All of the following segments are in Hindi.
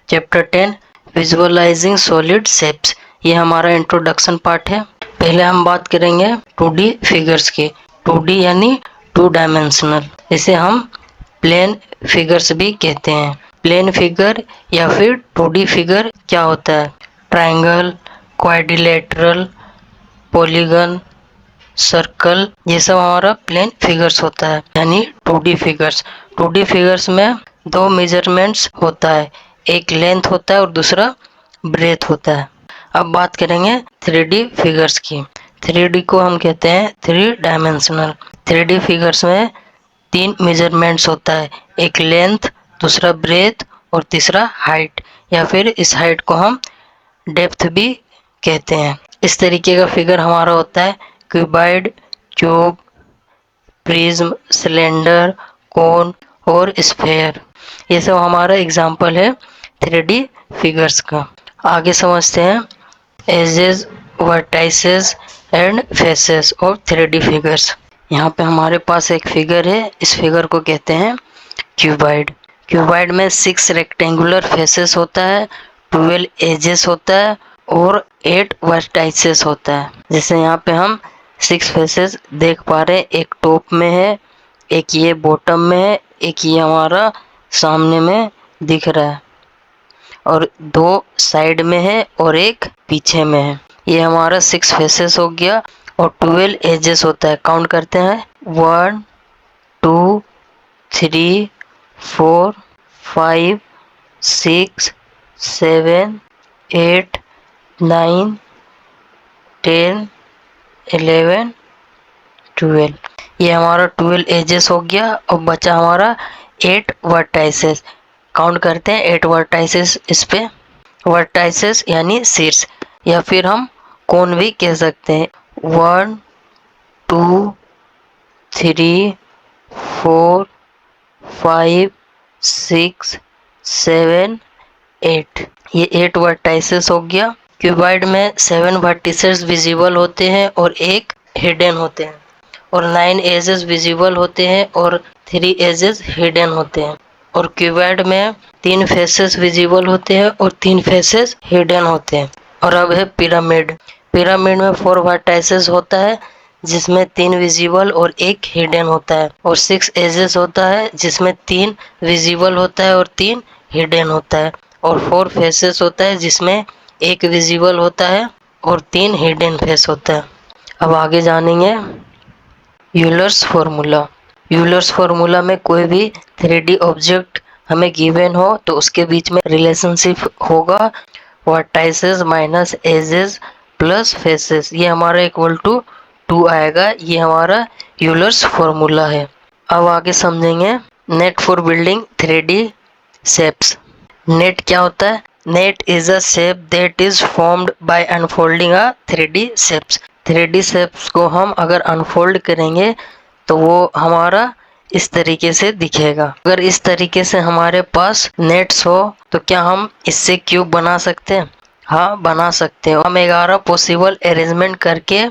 Chapter 10 visualising solid shapes. ये हमारा इंट्रोडक्शन पार्ट है। पहले हम बात करेंगे 2D फिगर्स की। 2D यानी 2 डायमेंशनल, इसे हम प्लेन फिगर्स भी कहते हैं। प्लेन फिगर या फिर 2D फिगर क्या होता है? ट्रायंगल, क्वाड्रिलेटरल, पॉलीगन, सर्कल, ये सब हमारा प्लेन फिगर्स होता है, यानी 2D फिगर्स। 2D फिगर्स में दो मेजरमेंट्स होता है, एक लेंथ होता है और दूसरा ब्रेथ होता है। अब बात करेंगे 3D फिगर्स की। 3D को हम कहते हैं 3 डायमेंशनल। 3D फिगर्स में 3 मेजरमेंट्स होता है, एक लेंथ, दूसरा ब्रेथ और तीसरा हाइट, या फिर इस हाइट को हम डेप्थ भी कहते हैं। इस तरीके का फिगर हमारा होता है क्यूबॉइड, क्यूब, प्रिज्म, सिलेंडर, कोन और स्फेयर। ये सब हमारा एग्जाम्पल है 3D फिगर्स का। आगे समझते हैं edges, vertices and faces of 3D figures. यहाँ पे हमारे पास एक फिगर है, इस फिगर को कहते हैं क्यूबॉइड। क्यूबॉइड में 6 रेक्टेंगुलर फेसेस होता है, 12 एजेस होता है और 8 वर्टाइसेस होता है। जैसे यहाँ पे हम 6 फेसेस देख पा रहे हैं, एक टॉप में है, एक ये बॉटम में है, एक ये हमारा सामने में दिख रहा है और 2 साइड में है और एक पीछे में है। ये हमारा 6 फेसेस हो गया और 12 एजेस होता है। काउंट करते हैं 1 2 3 4 5 6 7 8 9 10 11 12। ये हमारा 12 एजेस हो गया और बचा हमारा 8 वर्टाइसेस। काउंट करते हैं 8 वर्टाइसेस इस पे। वर्टाइसेस यानी शीर्ष, या फिर हम कोन भी कह सकते हैं। 1 2 3 4 5 6 7 8। ये 8 वर्टाइसेस हो गया। क्यूबॉइड में 7 वर्टिसेस विजिबल होते हैं और एक हिडन होते हैं, और 9 एजेस विजिबल होते हैं और 3 एजेस हिडन होते हैं। और क्यूबॉइड में 3 फेसेस विजिबल होते हैं और 3 फेसेस हिडन होते हैं। और अब है पिरामिड। पिरामिड में 4 वर्टाइसेस होता है जिसमें 3 विजिबल और एक हिडन होता है, और 6 एजेस होता है जिसमें 3 विजिबल होता है और 3 हिडन होता है, और 4 फेसेस होता है जिसमें एक विजिबल होता है और 3 हिडन फेस होता है। अब आगे जानेंगे यूलर्स फार्मूला। यूलर्स फार्मूला में कोई भी 3D ऑब्जेक्ट हमें गिवन हो तो उसके बीच में रिलेशनशिप होगा vertices minus edges plus faces. ये हमारा इक्वल टू 2 आएगा। ये हमारा यूलर्स फार्मूला है। अब आगे समझेंगे net for building 3D shapes. Net क्या होता है? Net is a shape that is formed by unfolding a 3D shapes. 3D shapes को हम अगर अनफोल्ड करेंगे तो वो हमारा इस तरीके से दिखेगा। अगर इस तरीके से हमारे पास नेट्स हो तो क्या हम इससे क्यूब बना सकते हैं? हाँ, बना सकते हैं। हम 11 पॉसिबल अरेंजमेंट करके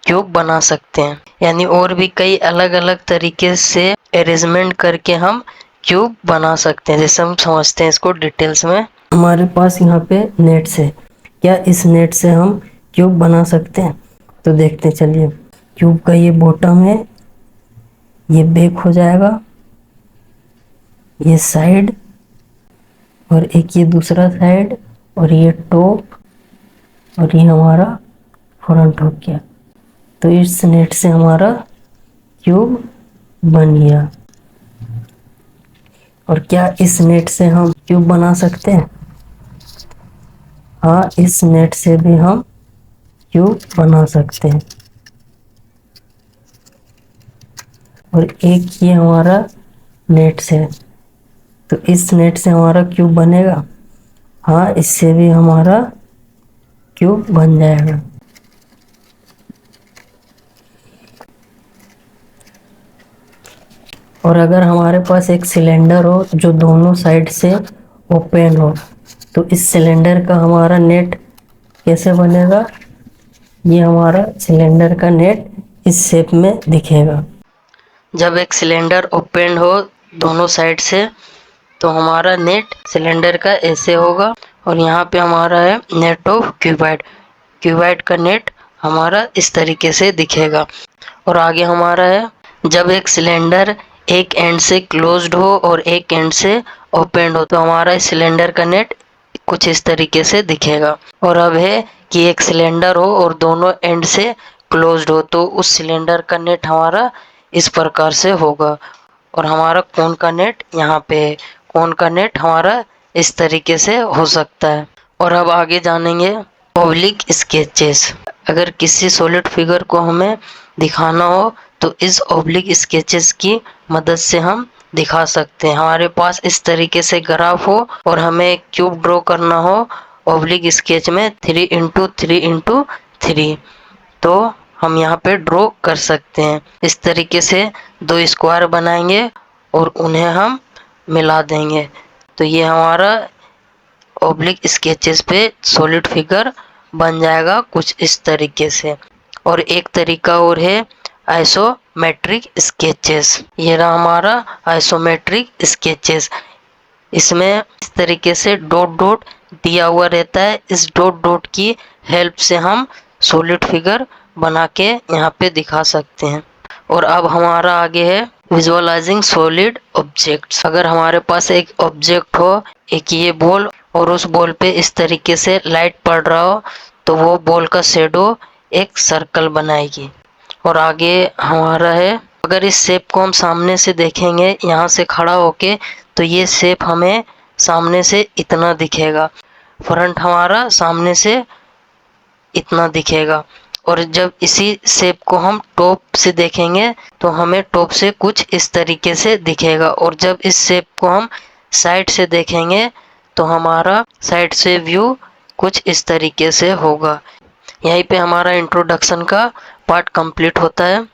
क्यूब बना सकते हैं, यानी और भी कई अलग अलग तरीके से अरेंजमेंट करके हम क्यूब बना सकते हैं। जैसे हम समझते हैं इसको डिटेल्स में। हमारे पास यहाँ पे नेट्स है, क्या इस नेट से हम क्यूब बना सकते हैं? तो देखते हैं, चलिए। क्यूब का ये बॉटम है, ये बैक हो जाएगा, ये साइड, और एक ये दूसरा साइड, और ये टॉप, और ये हमारा फ्रंट हो गया। तो इस नेट से हमारा क्यूब बन गया। और क्या इस नेट से हम क्यूब बना सकते हैं? हाँ, इस नेट से भी हम क्यूब बना सकते हैं। और एक ये हमारा नेट से, तो इस नेट से हमारा क्यूब बनेगा। हाँ, इससे भी हमारा क्यूब बन जाएगा। और अगर हमारे पास एक सिलेंडर हो जो दोनों साइड से ओपन हो, तो इस सिलेंडर का हमारा नेट कैसे बनेगा? ये हमारा सिलेंडर का नेट इस शेप में दिखेगा। जब एक सिलेंडर ओपन हो दोनों साइड से, तो हमारा नेट सिलेंडर का ऐसे होगा। और यहाँ पे हमारा है नेट ऑफ क्यूबाइड। क्यूबाइड का नेट हमारा इस तरीके से दिखेगा। और आगे हमारा है जब एक सिलेंडर एक एंड से क्लोज्ड हो और एक एंड से ओपन हो तो हमारा सिलेंडर का नेट कुछ इस तरीके से दिखेगा। और अब है कि एक सिलेंडर हो और दोनों एंड से क्लोज्ड हो तो उस सिलेंडर का नेट हमारा इस प्रकार से होगा। और हमारा कोन का नेट यहाँ पे है। कोन का नेट हमारा इस तरीके से हो सकता है। और अब आगे जानेंगे ऑब्लिक स्केचेस। अगर किसी सॉलिड फिगर को हमें दिखाना हो तो इस ऑब्लिक स्केचेस की मदद से हम दिखा सकते हैं। हमारे पास इस तरीके से ग्राफ हो और हमें एक क्यूब ड्रॉ करना हो ऑब्लिक स्केच में 3x3x3 तो हम यहाँ पे ड्रॉ कर सकते हैं। इस तरीके से दो स्क्वायर बनाएंगे और उन्हें हम मिला देंगे तो ये हमारा ऑब्लिक स्केचेस पे सॉलिड फिगर बन जाएगा कुछ इस तरीके से। और एक तरीका और है आइसोमेट्रिक स्केचेस। ये रहा हमारा आइसोमेट्रिक स्केचेस। इसमें इस तरीके से डॉट डॉट दिया हुआ रहता है। इस डॉट डॉट की हेल्प से हम सॉलिड फिगर बना के यहाँ पे दिखा सकते हैं। और अब हमारा आगे है विजुअलाइजिंग सॉलिड ऑब्जेक्ट्स। अगर हमारे पास एक ऑब्जेक्ट हो, एक ये बॉल, और उस बॉल पे इस तरीके से लाइट पड़ रहा हो तो वो बॉल का शेडो एक सर्कल बनाएगी। और आगे हमारा है अगर इस शेप को हम सामने से देखेंगे यहाँ से खड़ा होके तो ये शेप हमें सामने से इतना दिखेगा। फ्रंट हमारा सामने से इतना दिखेगा। और जब इसी शेप को हम टॉप से देखेंगे तो हमें टॉप से कुछ इस तरीके से दिखेगा। और जब इस शेप को हम साइड से देखेंगे तो हमारा साइड से व्यू कुछ इस तरीके से होगा। यहीं पे हमारा इंट्रोडक्शन का पार्ट कंप्लीट होता है।